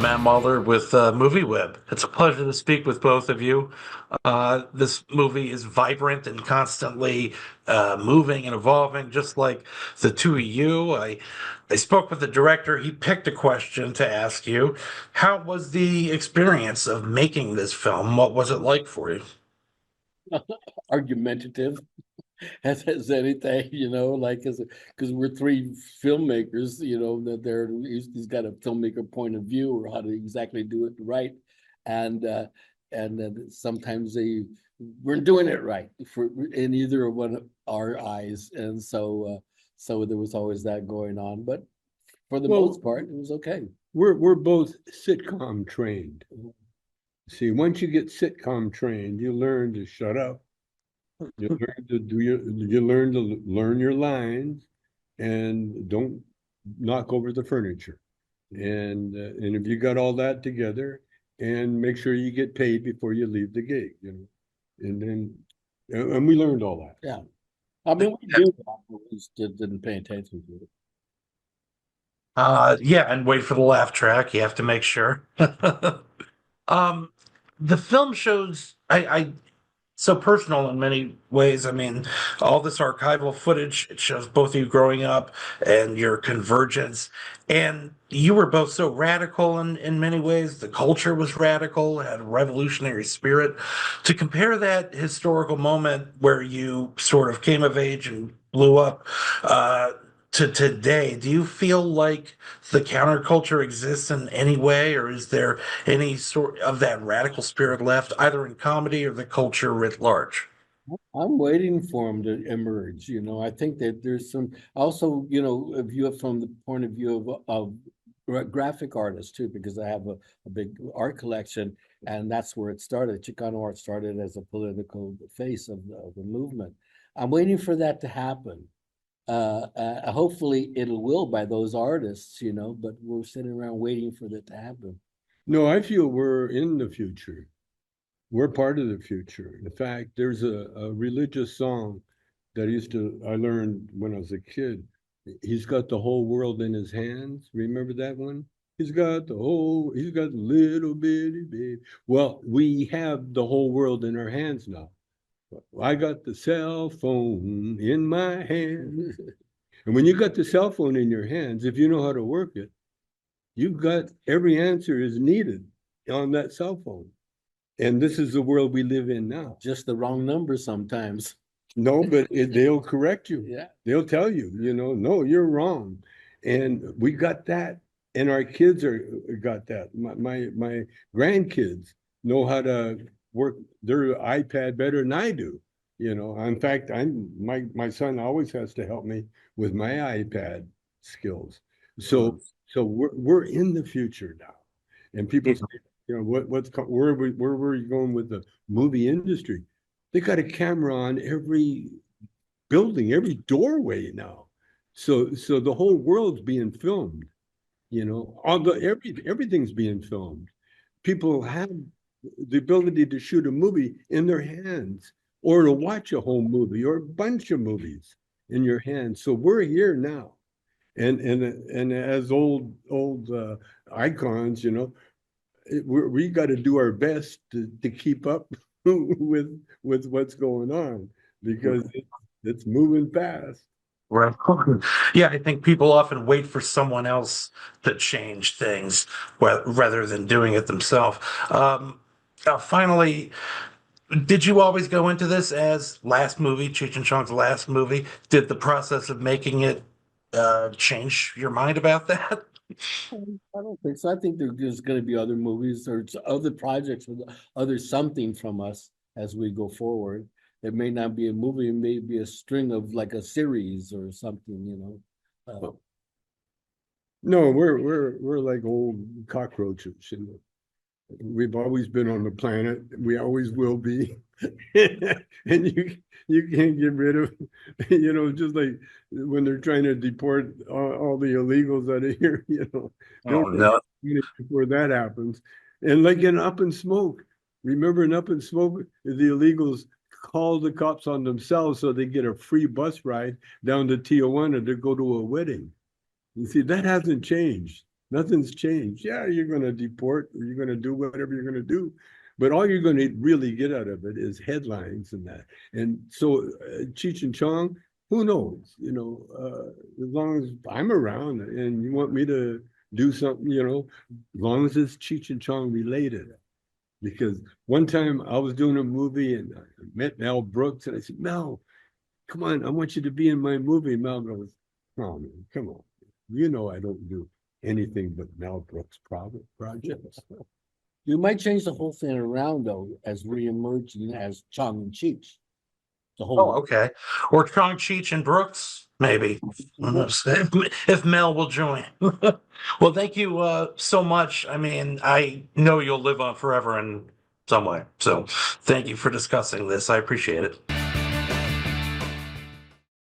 Matt Mahler with MovieWeb. It's a pleasure to speak with both of you. This movie is vibrant and constantly moving and evolving, just like the two of you. I spoke with the director. He picked a question to ask you. How was the experience of making this film? What was it like for you? Argumentative as anything, like because we're three filmmakers, that they're he's got a filmmaker point of view or how to exactly do it right, and then sometimes we're doing it right for in either of one of our eyes, and so there was always that going on, but for the Well, most part, it was okay. we're both sitcom trained. See, once you get sitcom trained, you learn to shut up. You learn to learn your lines and don't knock over the furniture. And if you got all that together, and make sure you get paid before you leave the gig, And then and we learned all that. Yeah, I mean we do that, but we just didn't pay attention to it. Yeah, and wait for the laugh track. You have to make sure. Um, the film shows I so personal in many ways. I mean, all this archival footage, it shows both of you growing up and your convergence. And you were both so radical in many ways. The culture was radical, had a revolutionary spirit. To compare that historical moment where you sort of came of age and blew up, to today, do you feel like the counterculture exists in any way, or is there any sort of that radical spirit left, either in comedy or the culture writ large? I'm waiting for him to emerge. I think that there's some also, if you have from the point of view of graphic artists too, because I have a big art collection, and that's where it started. Chicano art started as a political face of the movement. I'm waiting for that to happen. Hopefully it will by those artists, but we're sitting around waiting for that to happen. No, I feel we're in the future. We're part of the future. In fact, there's a religious song that I learned when I was a kid. He's got the whole world in his hands. Remember that one? He's got little bitty baby. Well, we have the whole world in our hands now. I got the cell phone in my hand. And when you got the cell phone in your hands, if you know how to work it, you've got every answer is needed on that cell phone. And this is the world we live in now. Just the wrong number sometimes. No, but they'll correct you. Yeah. They'll tell you, no, you're wrong. And we got that. And our kids got that. My grandkids know how to work their iPad better than I do. In fact, my son always has to help me with my iPad skills. So we're in the future now. And people say, where were you going with the movie industry? They got a camera on every building, every doorway now. So the whole world's being filmed. Everything's being filmed. People have the ability to shoot a movie in their hands or to watch a whole movie or a bunch of movies in your hands. So we're here now. And as old icons, we got to do our best to keep up with what's going on because it's moving fast. Right. Yeah, I think people often wait for someone else to change things rather than doing it themselves. Finally, did you always go into this as last movie, Cheech and Chong's last movie? Did the process of making it change your mind about that? I don't think so. I think there's going to be other movies or other projects with other something from us as we go forward. It may not be a movie, it may be a string of like a series or something. No, we're like old cockroaches. We've always been on the planet. We always will be. And you can't get rid of, just like when they're trying to deport all the illegals out of here, Oh don't no. before that happens. And like in Up in Smoke, remember in Up in Smoke, the illegals call the cops on themselves so they get a free bus ride down to Tijuana to go to a wedding. You see, that hasn't changed. Nothing's changed. Yeah, you're going to deport or you're going to do whatever you're going to do. But all you're going to really get out of it is headlines and that. And so Cheech and Chong, who knows? As long as I'm around and you want me to do something, as long as it's Cheech and Chong related. Because one time I was doing a movie and I met Mel Brooks and I said, Mel, come on, I want you to be in my movie. Mel goes, oh, man, come on. I don't do anything but Mel Brooks projects. You might change the whole thing around though, as reemerging as Chong and Cheech. The Oh, whole okay. Or Chong, Cheech, and Brooks, maybe. Who knows? If Mel will join. Well, thank you so much. I mean, I know you'll live on forever in some way. So thank you for discussing this. I appreciate it.